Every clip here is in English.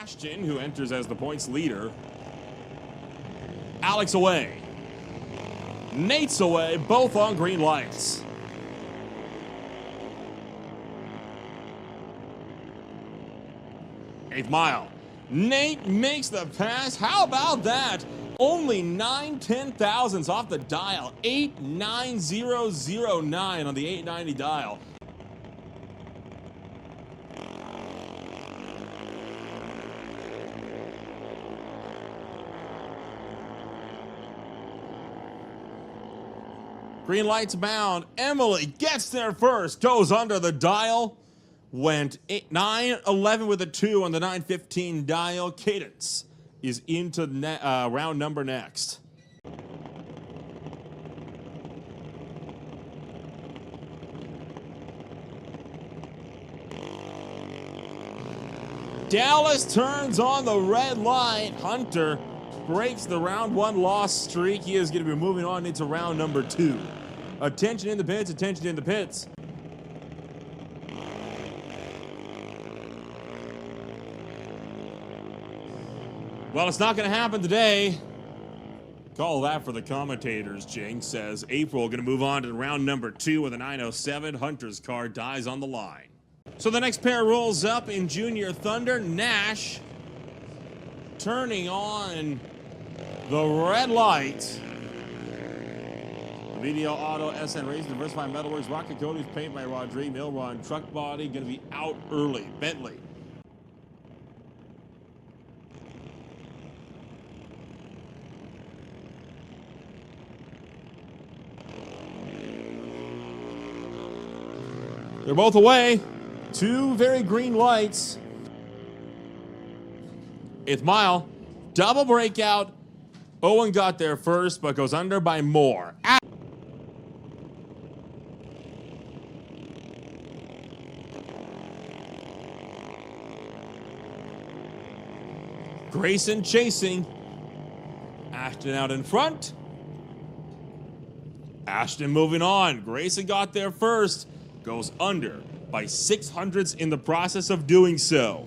Ashton, who enters as the points leader. Alex away. Nate's away, both on green lights. Eighth mile. Nate makes the pass. How about that? Only 9/10,000ths off the dial. 89009 on the 890 dial. Green lights bound. Emily gets there first. Goes under the dial. Went 9:11 with a 2 on the 9:15 dial. Cadence is into round number next. Dallas turns on the red light. Hunter breaks the round 1 loss streak. He is going to be moving on into round number 2. Attention in the pits, attention in the pits. Well, it's not going to happen today. Call that for the commentators, Jinx, says April going to move on to round number 2 with a 907. Hunter's car dies on the line. So the next pair rolls up in Junior Thunder. Nash turning on the red light. Video Auto, SN Racing, Diversified Metalworks, Rocket Coatings, paint by Rodrigue, Milron, truck body, going to be out early. Bentley. They're both away. 2 very green lights. 8th mile. Double breakout. Owen got there first, but goes under by more. Grayson chasing. Ashton out in front. Ashton moving on. Grayson got there first. Goes under by 600ths in the process of doing so.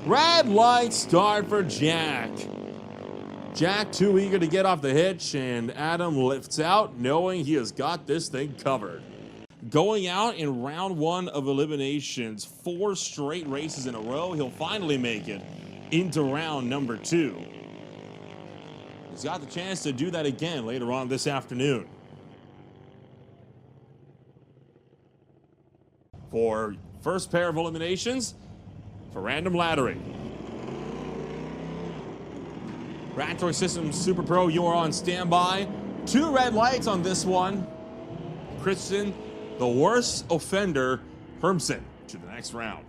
Red light start for Jack. Jack too eager to get off the hitch, and Adam lifts out knowing he has got this thing covered. Going out in round 1 of eliminations, 4 straight races in a row, he'll finally make it into round number 2. He's got the chance to do that again later on this afternoon. For first pair of eliminations, for random laddering. Ratoy Systems Super Pro, you are on standby. 2 red lights on this one. Christian, the worst offender, Hermsen, to the next round.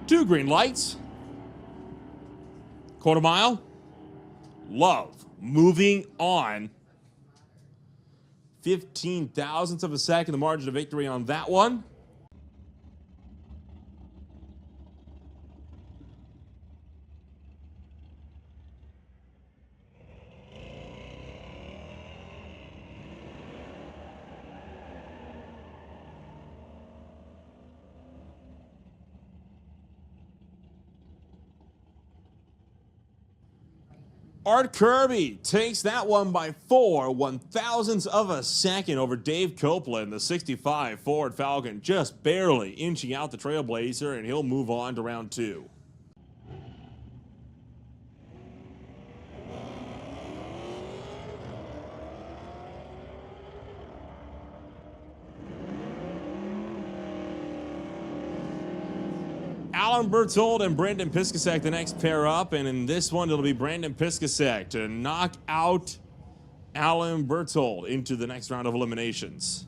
Two green lights. Quarter mile. Love moving on. 15,000ths of a second, the margin of victory on that one. Art Kirby takes that one by 4 1,000ths of a second over Dave Copeland, the 65 Ford Falcon, just barely inching out the Trailblazer, and he'll move on to round 2. Alan Berthold and Brandon Piskasek the next pair up, and in this one it'll be Brandon Piskasek to knock out Alan Berthold into the next round of eliminations.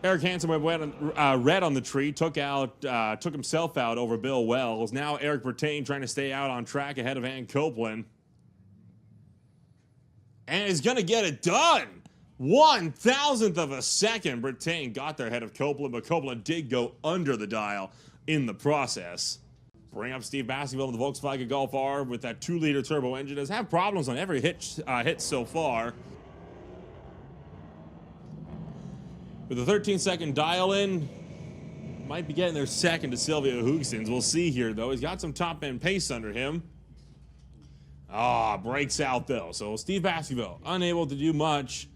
Eric Hansen went red on the tree, took himself out over Bill Wells. Now Eric Bertain trying to stay out on track ahead of Ann Copeland. And he's going to get it done. 1,000th of a second. Bertain got there ahead of Copeland, but Copeland did go under the dial in the process. Bring up Steve Baskerville in the Volkswagen Golf R with that 2-liter turbo engine. Has had problems on every hit so far. With a 13-second dial-in, might be getting their second to Sylvia Hoogsons. We'll see here, though. He's got some top-end pace under him. Breaks out, though. So Steve Baskerville, unable to do much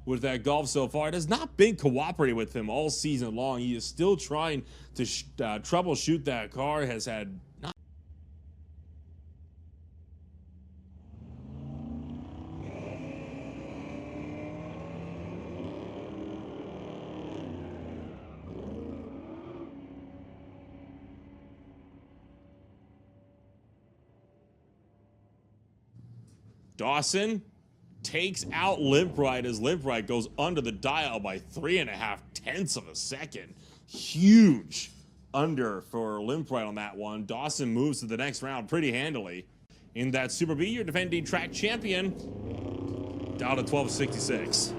with that Golf so far. It has not been cooperating with him all season long. He is still trying to troubleshoot that car. Has had not. Dawson takes out Limpride as Limpride goes under the dial by 3.5 of a second. Huge under for Limpride on that one. Dawson moves to the next round pretty handily. In that Super B, your defending track champion, down to 12.66.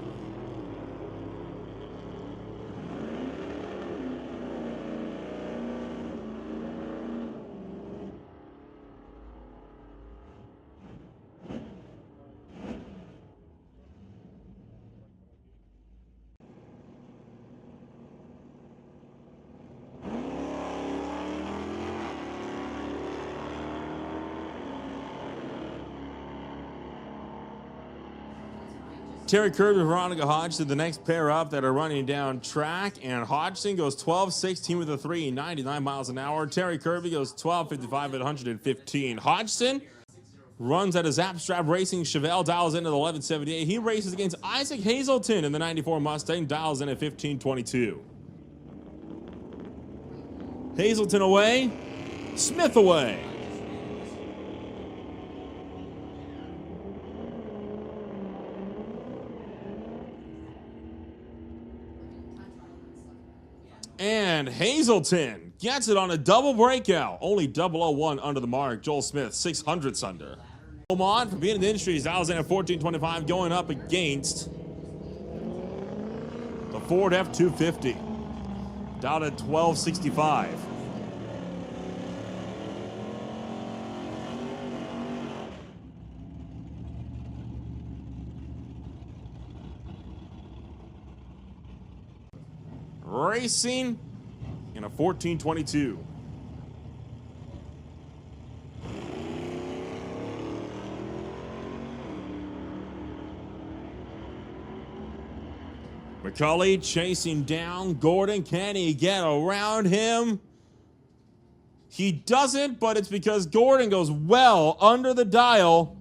Terry Kirby and Veronica Hodgson, the next pair up that are running down track, and Hodgson goes 12.16 with a 3, 99 miles an hour. Terry Kirby goes 12.55 at 115. Hodgson runs at a Zapstrap Racing Chevelle, dials in at 11.78. He races against Isaac Hazelton in the 94 Mustang, dials in at 15.22. Hazelton away, Smith away. And Hazelton gets it on a double breakout. Only 001 under the mark. Joel Smith, 600ths under. Omon from being in the industry, dials in at 14.25, going up against the Ford F-250. Down at 12.65. Racing in a 14.22. McCulley chasing down Gordon. Can he get around him? He doesn't, but it's because Gordon goes well under the dial.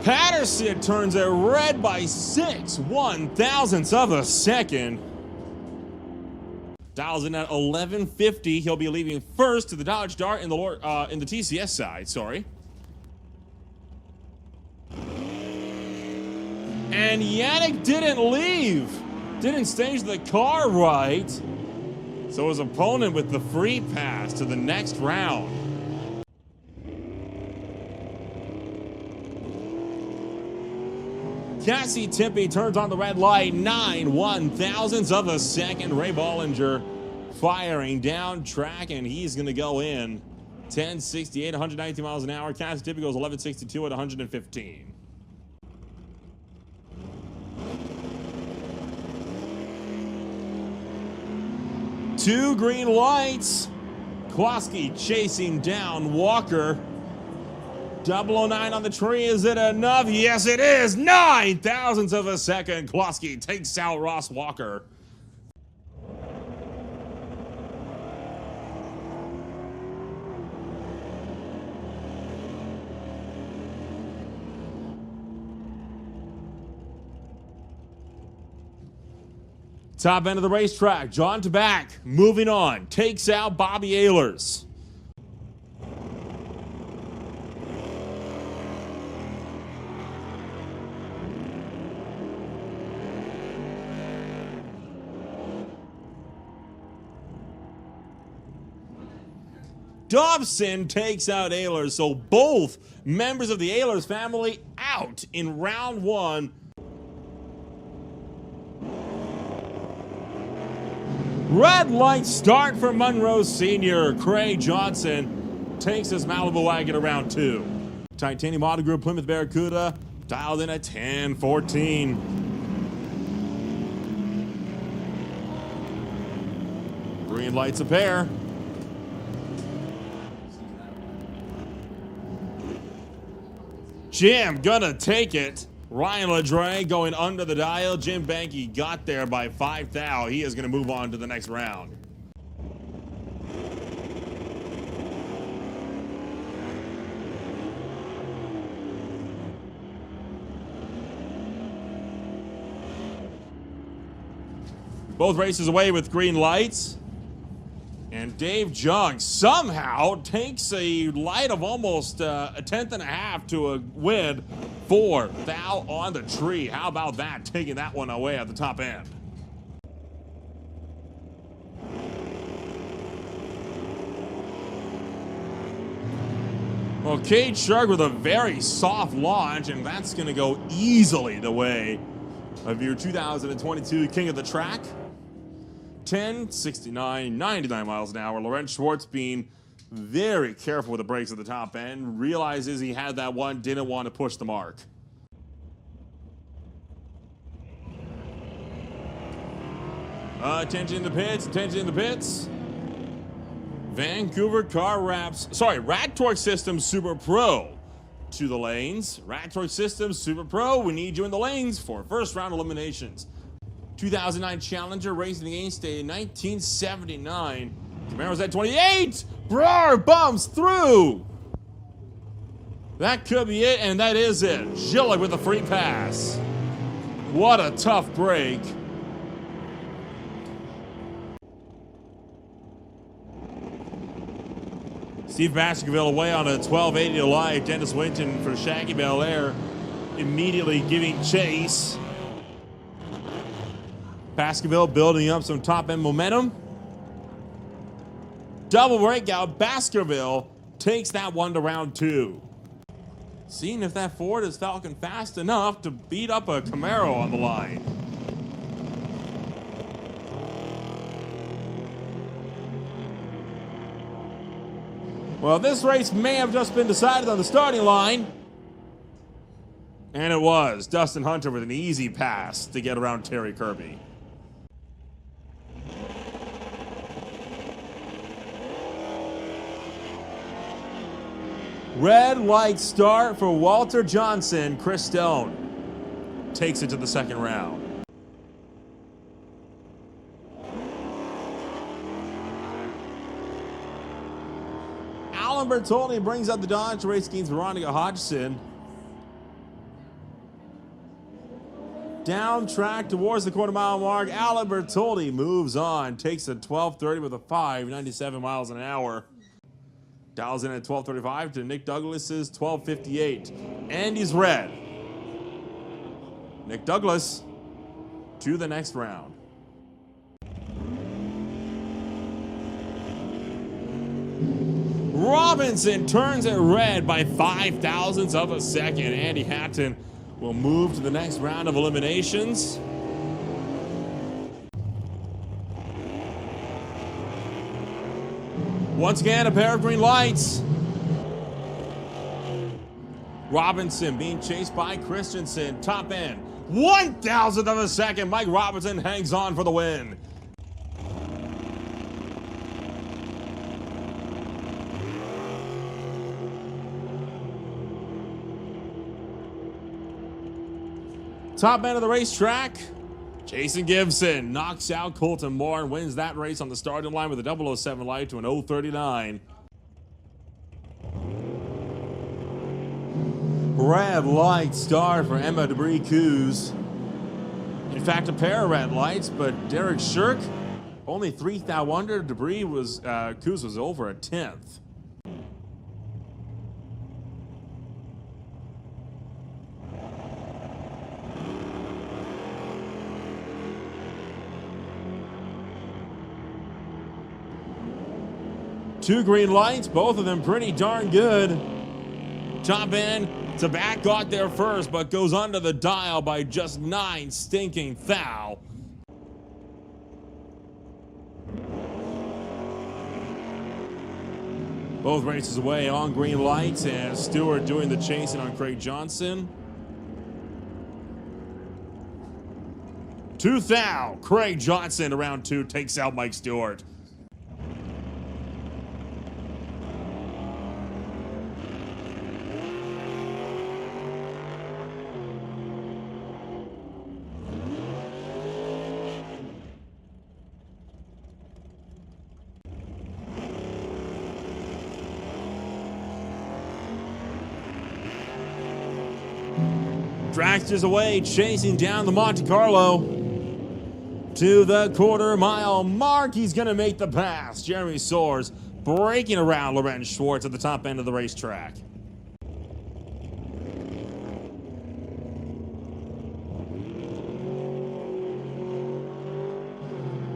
Patterson turns it red by 6 1,000ths of a second. Dials in at 11.50. He'll be leaving first to the Dodge Dart in the TCS side. Sorry. And Yannick didn't leave. Didn't stage the car right. So his opponent with the free pass to the next round. Cassie Tippy turns on the red light, 9 1,000ths of a second. Ray Bollinger firing down track, and he's going to go in 10.68, 119 miles an hour. Cassie Tippy goes 11.62 at 115. Two green lights. Kloski chasing down Walker. 009 on the tree. Is it enough? Yes, it is. 9,000ths of a second. Kloski takes out Ross Walker. Top end of the racetrack. John Tabak moving on. Takes out Bobby Ehlers. Dobson takes out Ehlers, so both members of the Ehlers family out in round one. Red light start for Monroe Sr. Craig Johnson takes his Malibu wagon to round two. Titanium Auto Group Plymouth Barracuda dialed in at 10-14. Green lights a pair. Jim gonna take it. Ryan LeDray going under the dial. Jim Banky got there by 5 thou. He is going to move on to the next round. Both races away with green lights. And Dave Jung somehow takes a light of almost a tenth and a half to a win. 4 thou on the tree. How about that? Taking that one away at the top end. Well, Cade Shark with a very soft launch, and that's going to go easily the way of your 2022 King of the Track. 10, 69, 99 miles an hour. Laurent Schwartz being very careful with the brakes at the top end. Realizes he had that one, didn't want to push the mark. Attention in the pits, attention in the pits. Vancouver Car Wraps, Rat Torque Systems Super Pro to the lanes. Rat Torque Systems Super Pro, we need you in the lanes for first round eliminations. 2009 Challenger racing against a 1979 Camaro's at 28. Brar bumps through. That could be it, and that is it. Gillick with a free pass. What a tough break. Steve Baskerville away on a 1280 to life. Dennis Winton for Shaggy Belair immediately giving chase. Baskerville building up some top-end momentum. Double breakout. Baskerville takes that one to round two. Seeing if that Ford is Falcon fast enough to beat up a Camaro on the line. Well, this race may have just been decided on the starting line. And it was. Dustin Hunter with an easy pass to get around Terry Kirby. Red light start for Walter Johnson. Chris Stone takes it to the second round. Alan Bertoldi brings up the Dodge race against Veronica Hodgson. Down track towards the quarter-mile mark. Alan Bertoldi moves on, takes a 12:30 with a 5.97 miles an hour. Dials in at 12:35 to Nick Douglas's 12:58. Andy's red. Nick Douglas to the next round. Robinson turns it red by 5 thousandths of a second. Andy Hatton will move to the next round of eliminations. Once again, a pair of green lights. Robinson being chased by Christensen. Top end. 1,000th of a second. Mike Robinson hangs on for the win. Top end of the racetrack. Jason Gibson knocks out Colton Moore and wins that race on the starting line with a 007 light to an 039. Red light start for Emma Debris Coos. In fact, a pair of red lights, but Derek Shirk only 3 thou under. Debris was, Coos was over a 10th. Two green lights, both of them pretty darn good. Top end, Tabac got there first, but goes under the dial by just 9 stinking thou. Both races away on green lights, and Stewart doing the chasing on Craig Johnson. 2 thou. Craig Johnson around 2 takes out Mike Stewart. Dragsters away, chasing down the Monte Carlo to the quarter-mile mark. He's going to make the pass. Jeremy Soares breaking around Lorenz Schwartz at the top end of the racetrack.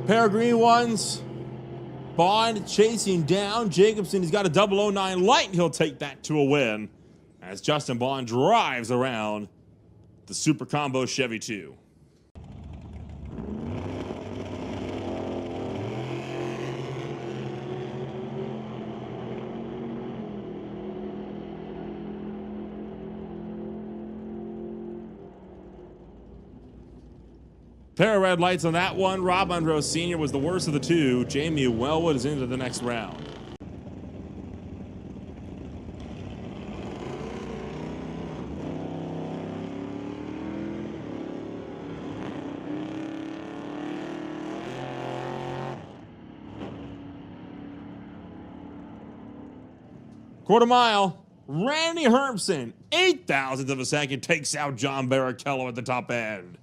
Pair of green ones. Bond chasing down Jacobson. He's got a 009 light, and he'll take that to a win as Justin Bond drives around the Super Combo Chevy 2. Pair of red lights on that one. Rob Monroe Sr. was the worst of the two. Jamie Wellwood is into the next round. Quarter mile, Randy Hermson, 0.08 of a second, takes out John Barrichello at the top end.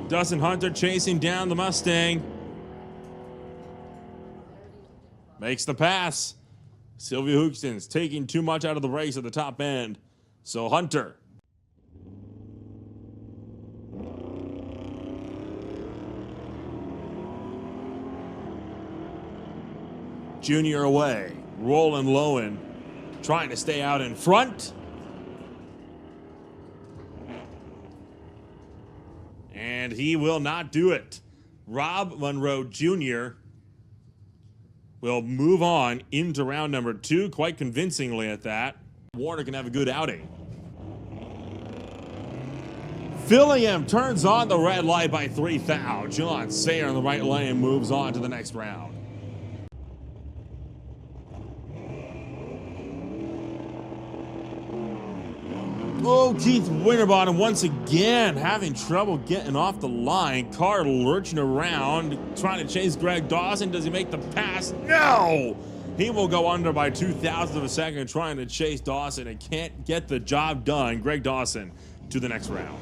Dustin Hunter chasing down the Mustang. Makes the pass. Sylvia Hoekston's taking too much out of the race at the top end. So Hunter. Junior away. Roland Lowen trying to stay out in front. And he will not do it. Rob Monroe Jr. will move on into round number 2, quite convincingly at that. Warner can have a good outing. Filliam turns on the red light by 3 thou. John Sayer in the right lane moves on to the next round. Oh, Keith Winterbottom once again having trouble getting off the line. Car lurching around, trying to chase Greg Dawson. Does he make the pass? No! He will go under by 0.02 of a second trying to chase Dawson and can't get the job done. Greg Dawson to the next round.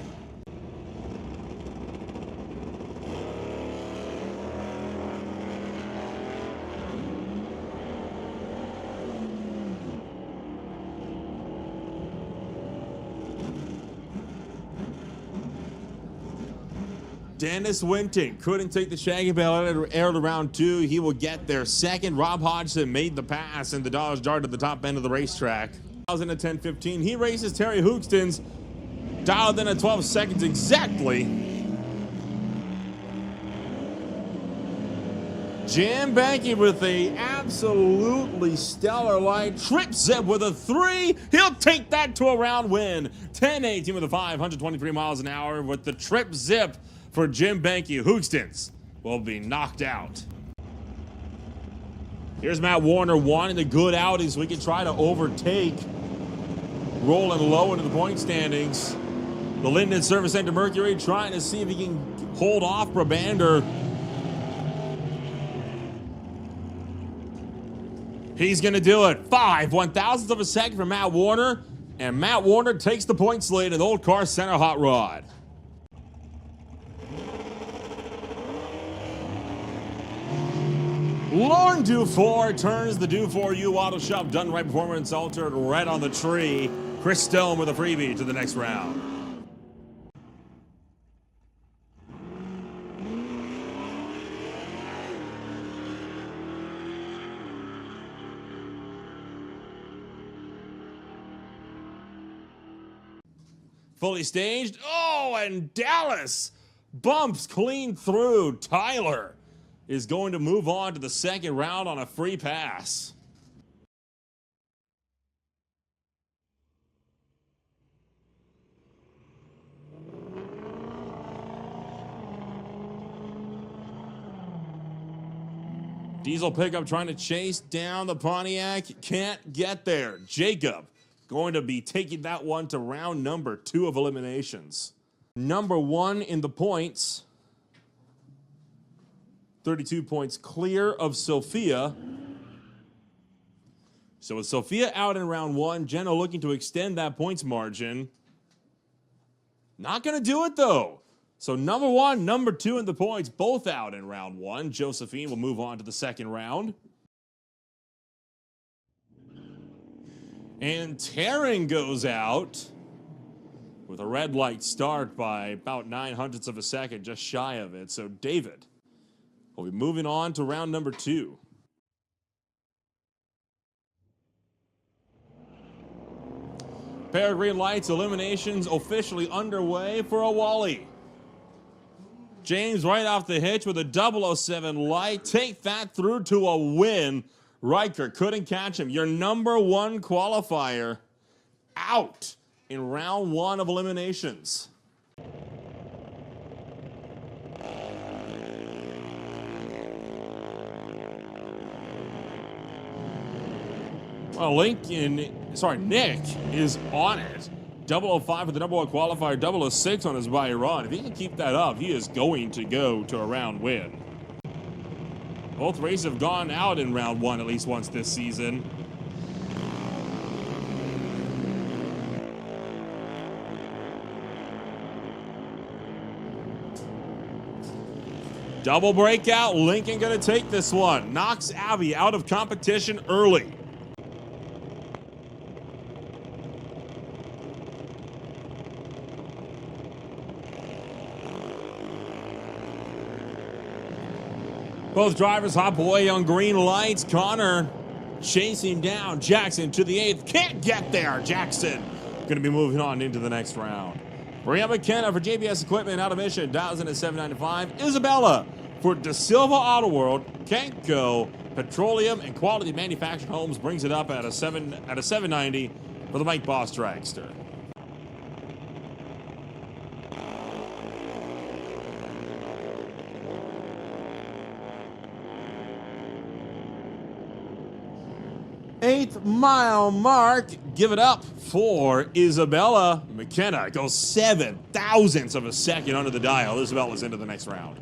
Dennis Winton couldn't take the Shaggy Bell air to round 2. He will get there second. Rob Hodgson made the pass, and the Dodge Dart at the top end of the racetrack. 2010-15, he races Terry Hoekston's, dialed in at 12 seconds exactly. Jim Banky with a absolutely stellar light. Trip Zip with a 3. He'll take that to a round win. 10-18 with a 5, 123 miles an hour with the Trip Zip for Jim Banky. Hoekston's will be knocked out. Here's Matt Warner wanting the good outing so we can try to overtake Roland Lowe into the point standings. The Linden Service Center Mercury trying to see if he can hold off Brabander. He's going to do it. 5/1000th of a second for Matt Warner. And Matt Warner takes the points lead in the Old Car Center Hot Rod. Lauren Dufour turns the Do For You Auto Shop Done Right Performance altered red on the tree. Chris Stone with a freebie to the next round. Fully staged. Oh, and Dallas bumps clean through. Tyler is going to move on to the second round on a free pass. Diesel pickup trying to chase down the Pontiac. Can't get there. Jacob going to be taking that one to round number 2 of eliminations. Number 1 in the points. 32 points clear of Sophia. So with Sophia out in round 1, Jenna looking to extend that points margin. Not going to do it though. So number 1, number 2 in the points, both out in round 1. Josephine will move on to the second round. And Taryn goes out with a red light start by about 0.09 of a second, just shy of it. So David will be moving on to round number 2. Pair of green lights, eliminations officially underway for a Wally. James right off the hitch with a 007 light. Take that through to a win. Riker couldn't catch him. Your number 1 qualifier out in round 1 of eliminations. Well, Nick is on it. 005 with the number 1 qualifier, 006 on his by run. If he can keep that up, he is going to go to a round win. Both races have gone out in round 1 at least once this season. Double breakout. Lincoln going to take this one. Knocks Abby out of competition early. Both drivers hop away on green lights. Connor chasing down Jackson to the 8th. Can't get there. Jackson going to be moving on into the next round. Brianna McKenna for JBS Equipment out of Mission, dials in at 795. Isabella for De Silva Auto World. Kenko Petroleum and Quality Manufactured Homes brings it up at a 790 for the Mike Boss Dragster. Eighth mile mark. Give it up for Isabella. McKenna goes 0.07 of a second under the dial. Isabella's into the next round.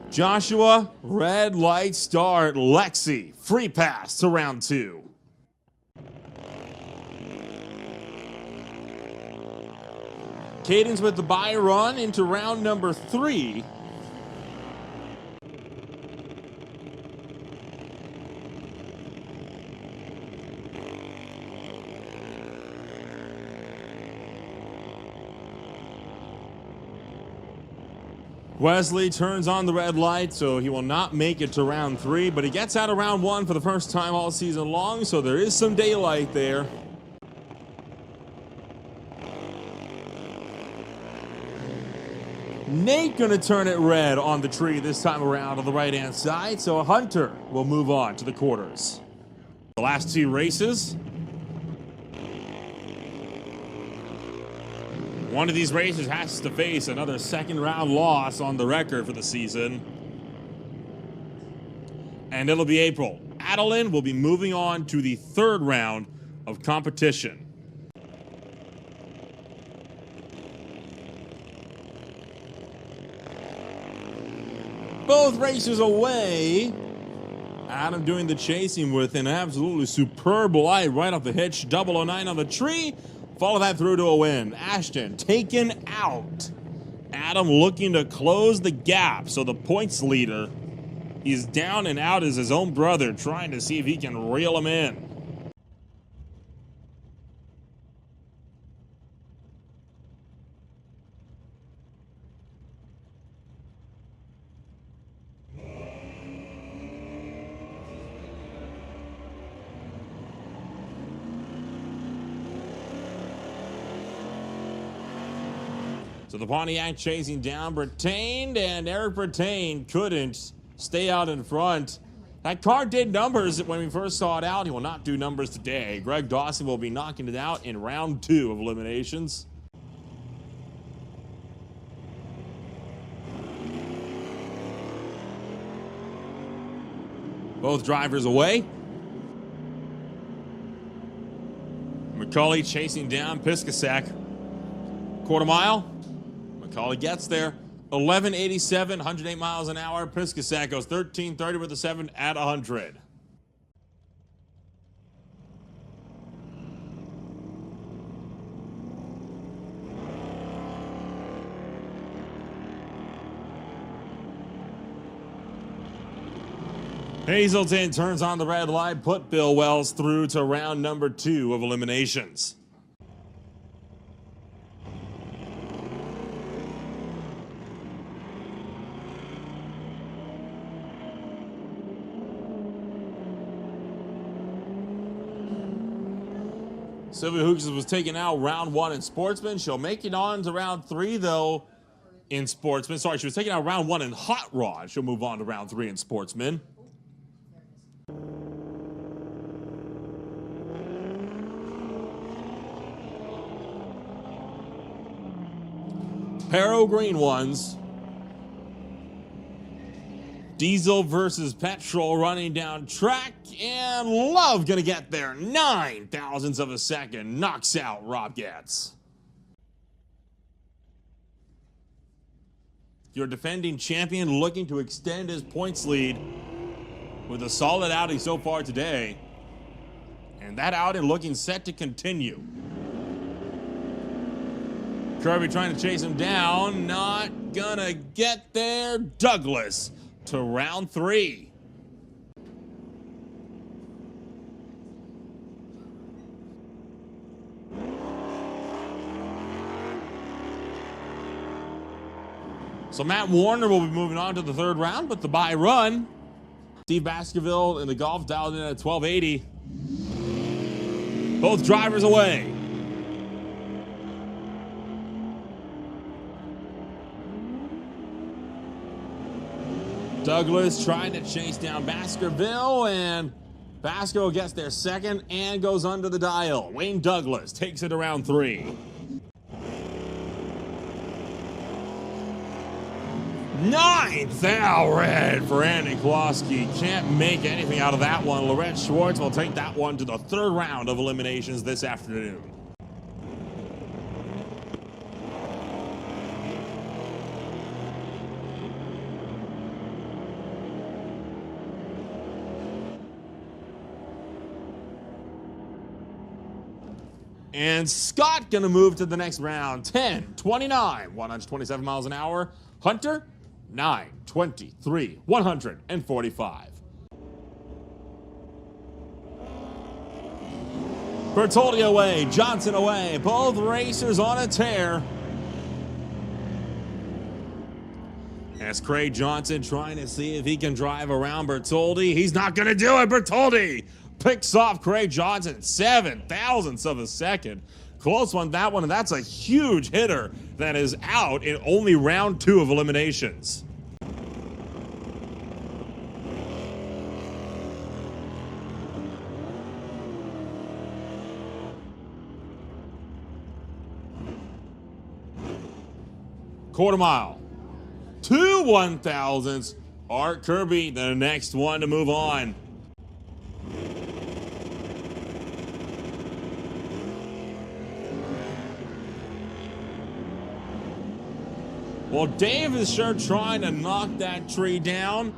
Joshua, red light start. Lexi, free pass to round 2. Cadence with the bye run into round number 3. Wesley turns on the red light, so he will not make it to round 3, but he gets out of round 1 for the first time all season long, so there is some daylight there. Nate gonna turn it red on the tree this time around on the right-hand side, so Hunter will move on to the quarters. The last 2 races. One of these races has to face another second-round loss on the record for the season. And it'll be April. Adeline will be moving on to the 3rd round of competition. Both races away. Adam doing the chasing with an absolutely superb light right off the hitch. 009 on the tree. Follow that through to a win. Ashton taken out Adam looking to close the gap. So the points leader, he's down and out as his own brother, trying to see if he can reel him in. So the Pontiac chasing down Bertain, and Eric Bertain couldn't stay out in front. That car did numbers when we first saw it out. He will not do numbers today. Greg Dawson will be knocking it out in round 2 of eliminations. Both drivers away. McCauley chasing down Piscasack. Quarter mile. McCauley gets there. 11.87, 108 miles an hour. Piscasack goes 13.30 with a 7 at 100. Hazelton turns on the red light, put Bill Wells through to round number 2 of eliminations. Sylvia Hooks was taken out round 1 in Sportsman. She'll make it on to round 3, though, in Sportsman. Sorry, she was taken out round 1 in Hot Rod. She'll move on to round 3 in Sportsman. Pair of green ones. Diesel versus Petrol running down track, and Love gonna get there. 9 thousandths of a second. Knocks out Rob Getz. Your defending champion looking to extend his points lead with a solid outing so far today. And that outing looking set to continue. Kirby trying to chase him down. Not gonna get there. Douglas to round 3. So Matt Warner will be moving on to the 3rd round with the bye run. Steve Baskerville in the Golf dialed in at 1280. Both drivers away. Douglas trying to chase down Baskerville, and Baskerville gets there 2nd and goes under the dial. Wayne Douglas takes it around 3. 9th out red for Andy Klosky. Can't make anything out of that one. Lorette Schwartz will take that one to the 3rd round of eliminations this afternoon. And Scott gonna move to the next round. 10:29, 127 miles an hour. Hunter, 9:23, 145. Bertoldi away, Johnson away. Both racers on a tear. As Craig Johnson trying to see if he can drive around Bertoldi. He's not gonna do it. Bertoldi picks off Craig Johnson 7 thousandths of a second. Close one, that one, and that's a huge hitter that is out in only round 2 of eliminations. Quarter mile. 2 1,000ths. Art Kirby, the next one to move on. Well, Dave is sure trying to knock that tree down.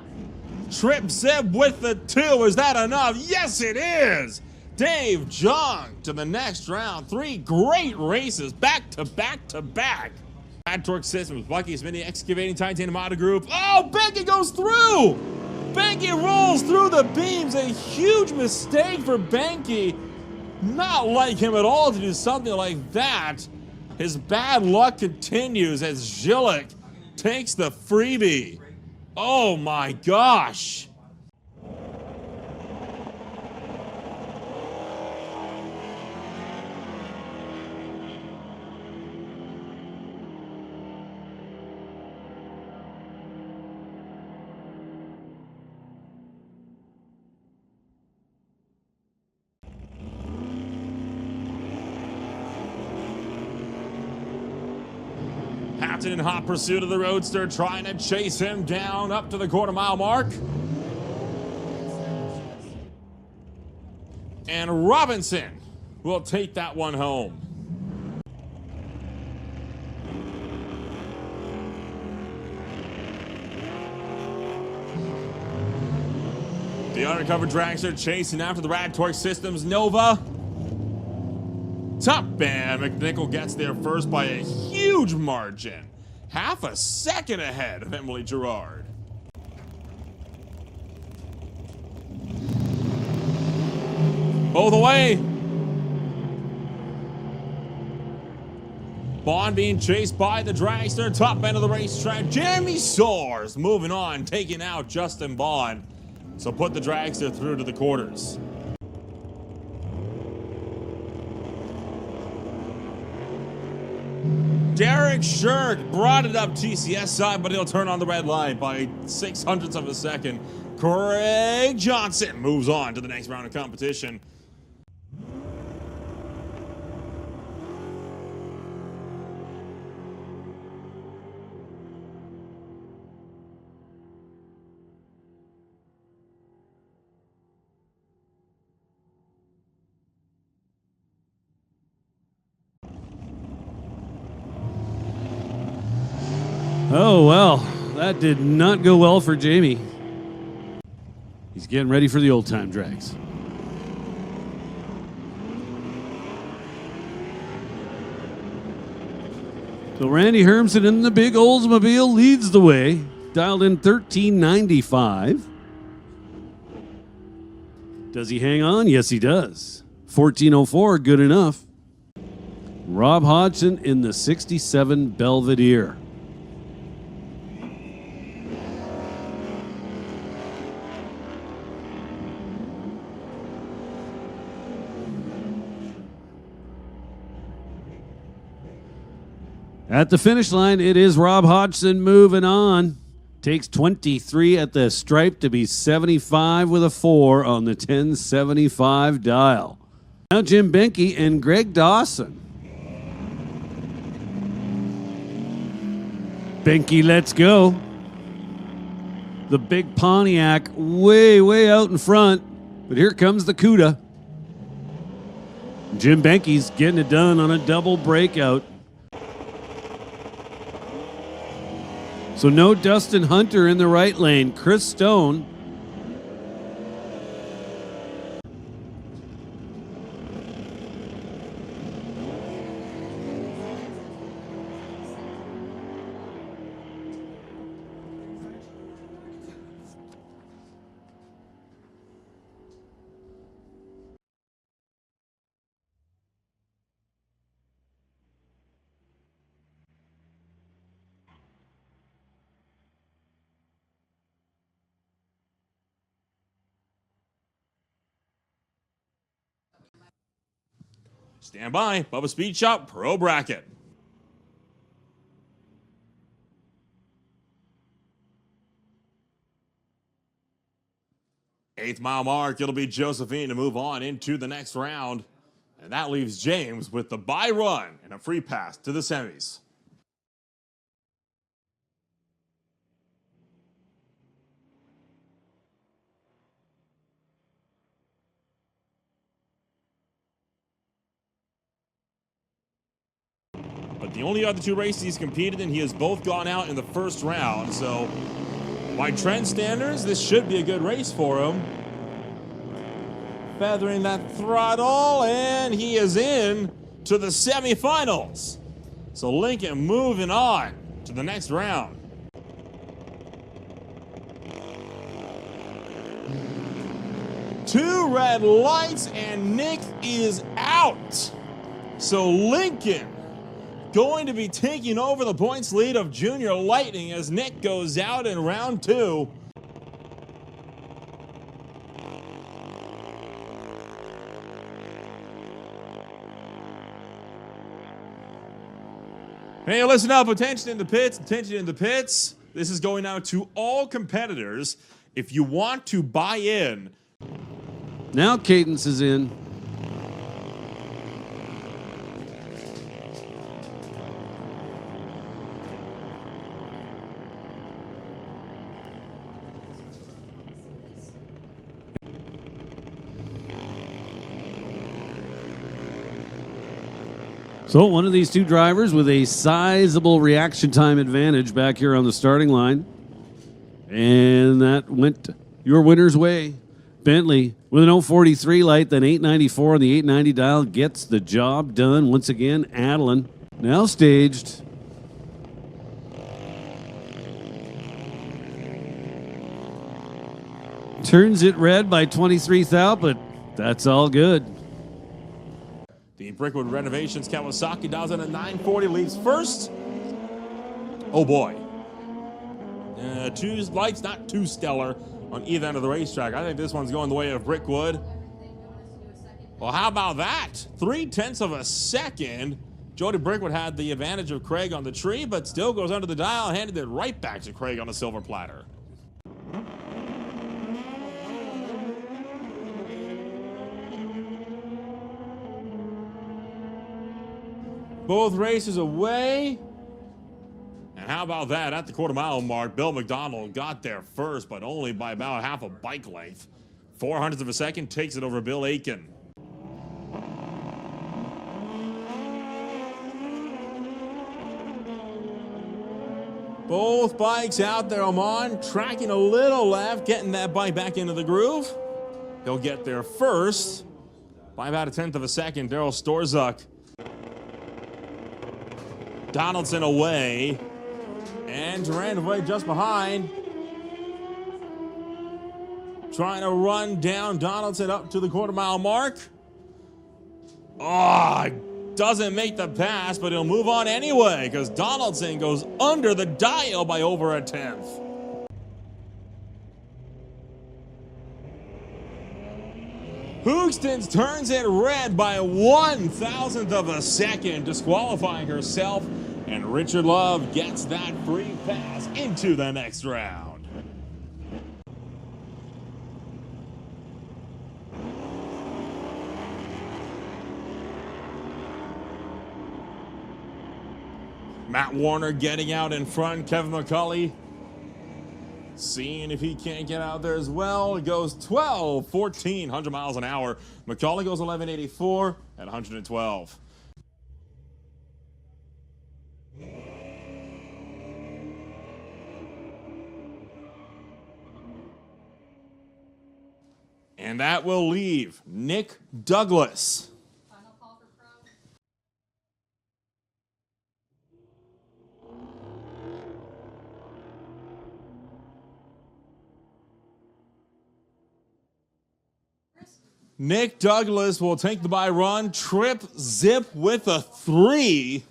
Trip Zip with the 2. Is that enough? Yes, it is. Dave Jung to the next round. 3 great races back to back to back. Bad torque systems. Bucky's mini excavating titanium auto group. Oh, Benke goes through! Benke rolls through the beams. A huge mistake for Benke. Not like him at all to do something like that. His bad luck continues as Gillick takes the freebie. Oh my gosh. Hatton in hot pursuit of the Roadster, trying to chase him down up to the quarter-mile mark. And Robinson will take that one home. The undercover dragster chasing after the Rad Torque Systems Nova. Top man, McNichol gets there first by a huge margin. Half a second ahead of Emily Gerard. Both away. Bond being chased by the dragster. Top end of the racetrack. Jeremy Soares moving on, taking out Justin Bond. So put the dragster through to the quarters. Derek Shirk brought it up TCS side, but he'll turn on the red line by 600ths of a second. Craig Johnson moves on to the next round of competition. Oh, well, that did not go well for Jamie. He's getting ready for the old-time drags. So Randy Hermsen in the big Oldsmobile leads the way, dialed in 1395. Does he hang on? Yes, he does. 1404, good enough. Rob Hodgson in the 67 Belvedere. At the finish line, it is Rob Hodgson moving on. Takes 23 at the stripe to be 75 with a 4 on the 1075 dial. Now Jim Benke and Greg Dawson. Benke, let's go. The big Pontiac way out in front. But here comes the CUDA. Jim Benke's getting it done on a double breakout. So no Dustin Hunter in the right lane. Chris Stone. Stand by, Bubba Speed Shop Pro Bracket. Eighth mile mark, it'll be Josephine to move on into the next round. And that leaves James with the bye run and a free pass to the semis. But the only other two races he's competed in, he has both gone out in the first round. So by trend standards, this should be a good race for him. Feathering that throttle, and he is in to the semifinals. So Lincoln moving on to the next round. Two red lights and Nick is out. So Lincoln going to be taking over the points lead of Junior Lightning as Nick goes out in round 2. Hey, listen up. Attention in the pits. Attention in the pits. This is going out to all competitors. If you want to buy in. Now Cadence is in. So one of these two drivers with a sizable reaction time advantage back here on the starting line. And that went your winner's way. Bentley with an 043 light, then 894 on the 890 dial gets the job done. Once again, Adeline now staged. Turns it red by 23 thou, but that's all good. The Brickwood Renovations Kawasaki dials in a 940, leaves first. Oh boy. Two lights, not too stellar on either end of the racetrack. I think this one's going the way of Brickwood. Well, how about that? 0.3 of a second. Jody Brickwood had the advantage of Craig on the tree, but still goes under the dial, handed it right back to Craig on a silver platter. Both races away. And how about that? At the quarter-mile mark, Bill McDonald got there first, but only by about half a bike length. 0.04 of a second takes it over Bill Aiken. Both bikes out there, Amon, tracking a little left, getting that bike back into the groove. He'll get there first by about 1/10 of a second. Daryl Storzuk. Donaldson away, and Durand away just behind. Trying to run down Donaldson up to the quarter-mile mark. Oh, doesn't make the pass, but he'll move on anyway because Donaldson goes under the dial by over 1/10. Hoogstens turns it red by 1/1000 of a second, disqualifying herself, and Richard Love gets that free pass into the next round. Matt Warner getting out in front, Kevin McCulley seeing if he can't get out there as well. It goes 12-14, 100 miles an hour. McCauley goes 1184 at 112. And that will leave Nick Douglas. Final call for pro. Nick Douglas will take the by run, trip zip with a 3.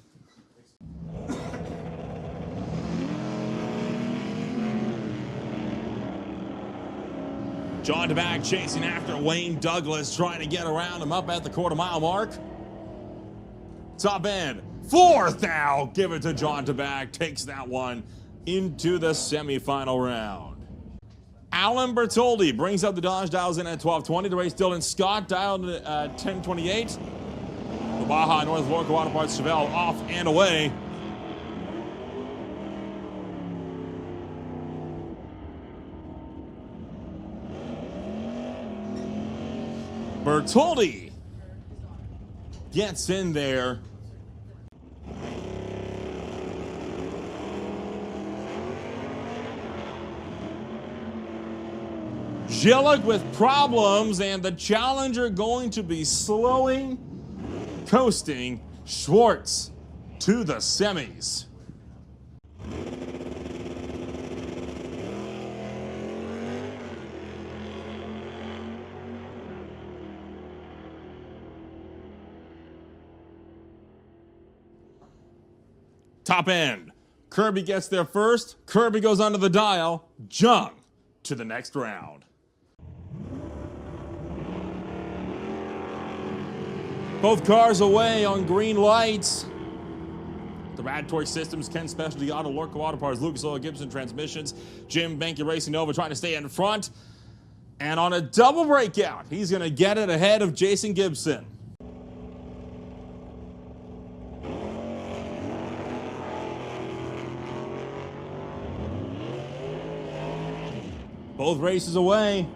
John DeBack chasing after Wayne Douglas, trying to get around him up at the quarter-mile mark. Top end, 4th thou, give it to John DeBack, takes that one into the semifinal round. Alan Bertoldi brings up the Dodge, dials in at 1220. The race Dylan Scott dialed at 1028. The Baja North Florida Auto Parts Chevelle off and away. Bertoldi gets in there. Gillick with problems, and the challenger going to be slowing, coasting. Schwartz to the semis. Top end. Kirby gets there first. Kirby goes under the dial. Jung to the next round. Both cars away on green lights. The Rad Toy Systems, Ken Specialty Auto, Lorco Auto Parts, Lucas Oil, Gibson Transmissions, Jim Benke Racing Nova trying to stay in front. And on a double breakout, he's going to get it ahead of Jason Gibson. Both races away.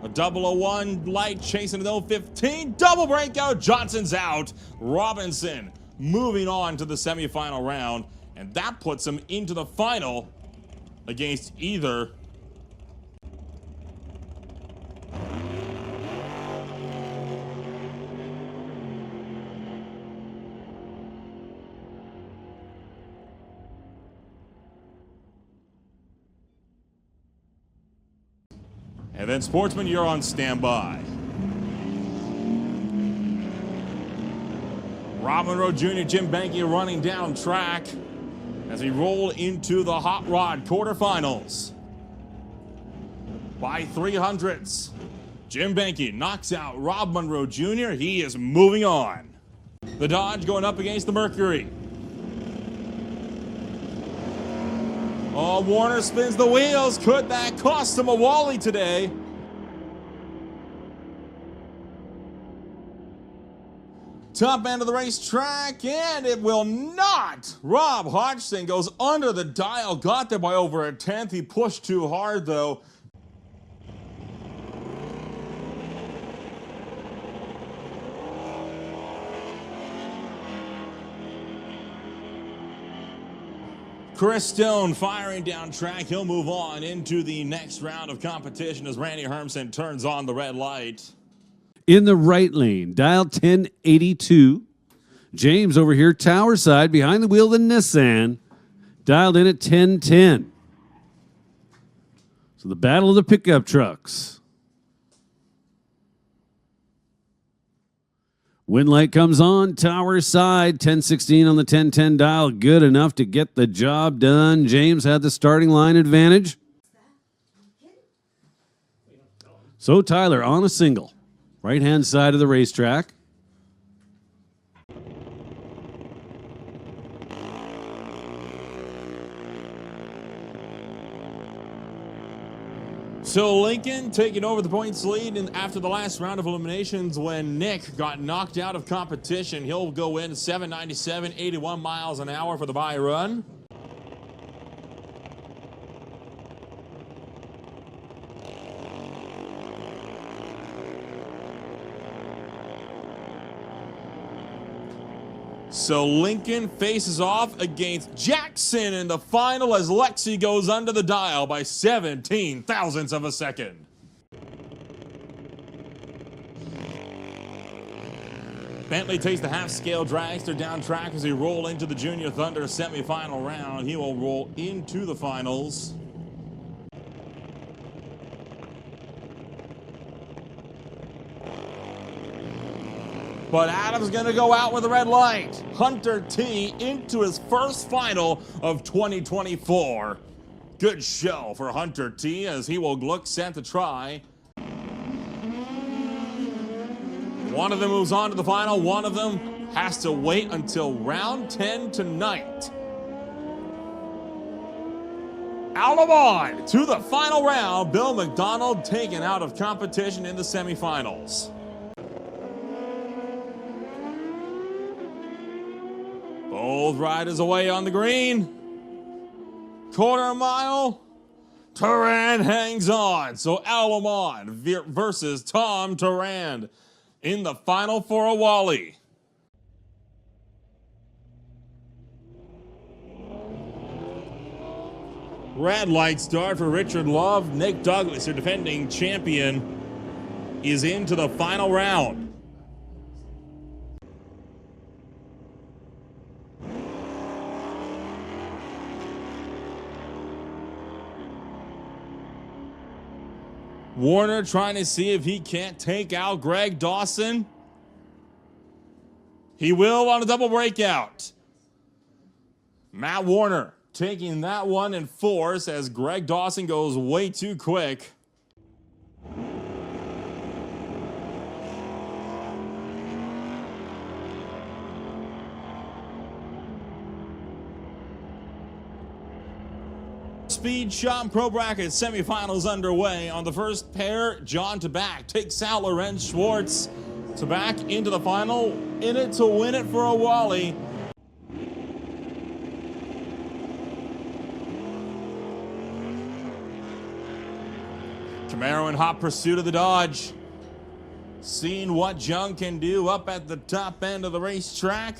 A 001 light chasing an 015. Double breakout. Johnson's out. Robinson moving on to the semifinal round. And that puts him into the final against either and then Sportsman, you're on standby. Rob Monroe Jr., Jim Benke running down track as we roll into the Hot Rod quarterfinals. By 300ths, Jim Benke knocks out Rob Monroe Jr. He is moving on. The Dodge going up against the Mercury. Oh, Warner spins the wheels. Could that cost him a Wally today? Top end of the racetrack, and it will not. Rob Hodgson goes under the dial, got there by over a tenth. He pushed too hard, though. Chris Stone firing down track. He'll move on into the next round of competition as Randy Hermsen turns on the red light. In the right lane, dial 1082. James over here, tower side, behind the wheel of the Nissan, dialed in at 1010. So the battle of the pickup trucks. Wind light comes on, tower side, 1016 on the 1010 dial, good enough to get the job done. James had the starting line advantage. So Tyler on a single, right-hand side of the racetrack. So Lincoln taking over the points lead after the last round of eliminations when Nick got knocked out of competition. He'll go in 797, 81 miles an hour for the bye run. So Lincoln faces off against Jackson in the final as Lexi goes under the dial by 17 thousandths of a second. Bentley takes the half-scale dragster down track as he roll into the Junior Thunder semifinal round. He will roll into the finals. But Adam's going to go out with a red light. Hunter T into his first final of 2024. Good show for Hunter T as he will look set to try. One of them moves on to the final. One of them has to wait until round 10 tonight. Alamon to the final round. Bill McDonald taken out of competition in the semifinals. Both riders away on the green. Quarter mile. Turan hangs on. So Alamon versus Tom Turan in the final for a Wally. Red light start for Richard Love. Nick Douglas, your defending champion, is into the final round. Warner trying to see if he can't take out Greg Dawson. He will on a double breakout. Matt Warner taking that one in force as Greg Dawson goes way too quick. Speed Shot Pro Bracket semifinals underway. On the first pair, John Tabak takes out Lorenz Schwartz. Tabak into the final, in it to win it for a Wally. Camaro in hot pursuit of the Dodge. Seeing what Jung can do up at the top end of the racetrack.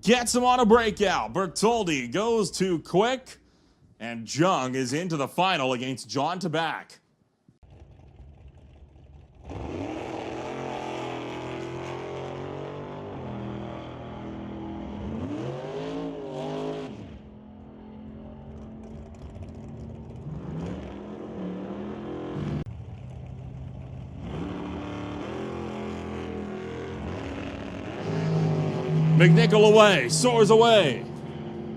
Gets him on a breakout. Bertoldi goes too quick. And Jung is into the final against John Tabak. McNichol away, soars away.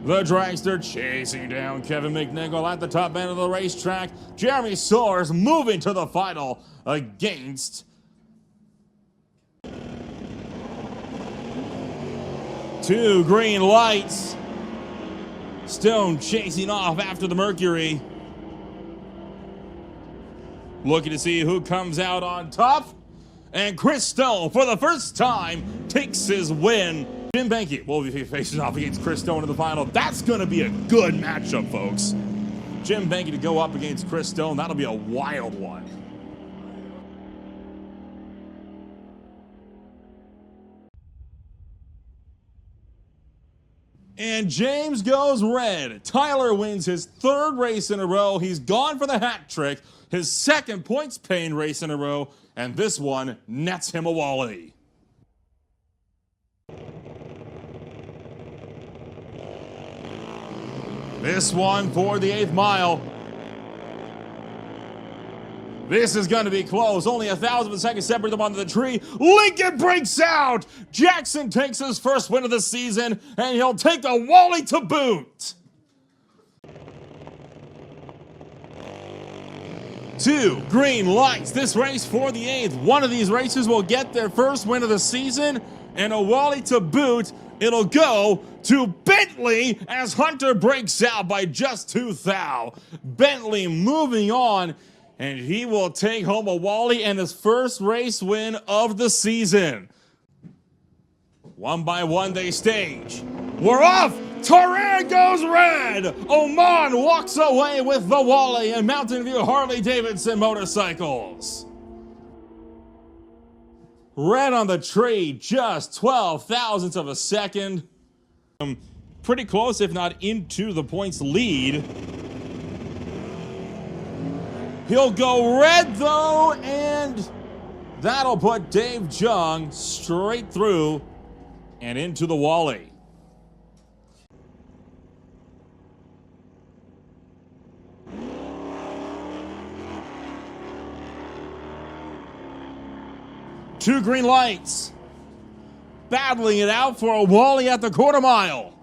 The dragster chasing down Kevin McNichol at the top end of the racetrack. Jeremy Soares moving to the final against two green lights. Stone chasing off after the Mercury. Looking to see who comes out on top. And Chris Stone, for the first time, takes his win. Jim Benke will be facing off against Chris Stone in the final. That's going to be a good matchup, folks. Jim Benke to go up against Chris Stone. That'll be a wild one. And James goes red. Tyler wins his third race in a row. He's gone for the hat trick. His second points paying race in a row. And this one nets him a Wally. This one for the 8th mile. This is going to be close. Only 1,000 of a second separate them onto the tree. Lincoln breaks out. Jackson takes his first win of the season, and he'll take a Wally to boot. Two green lights. This race for the 8th. One of these races will get their first win of the season, and a Wally to boot. It'll go to Bentley as Hunter breaks out by just 2 thou. Bentley moving on, and he will take home a Wally and his first race win of the season. One by one they stage. We're off! Turan goes red! Oman walks away with the Wally and Mountain View Harley-Davidson motorcycles. Red on the tree, just 12 thousandths of a second. Pretty close, if not into the points lead. He'll go red though, and that'll put Dave Jung straight through and into the Wally. Two green lights. Battling it out for a Wally at the quarter mile.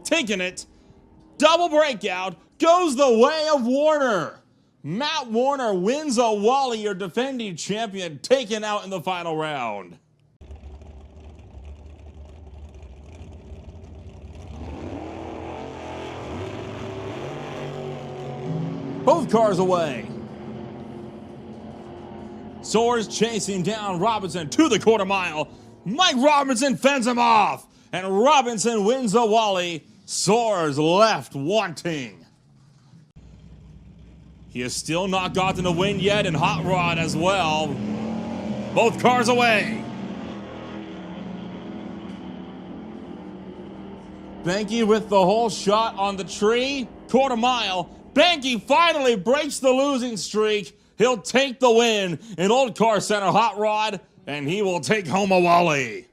Taking it. Double breakout. Goes the way of Warner. Matt Warner wins a Wally, your defending champion, taken out in the final round. Both cars away. Soares chasing down Robinson to the quarter mile. Mike Robinson fends him off, and Robinson wins a Wally. Soares left wanting. He has still not gotten a win yet in Hot Rod as well. Both cars away. Benke with the whole shot on the tree. Quarter mile. Benke finally breaks the losing streak. He'll take the win in Old Car Center Hot Rod, and he will take home a Wally.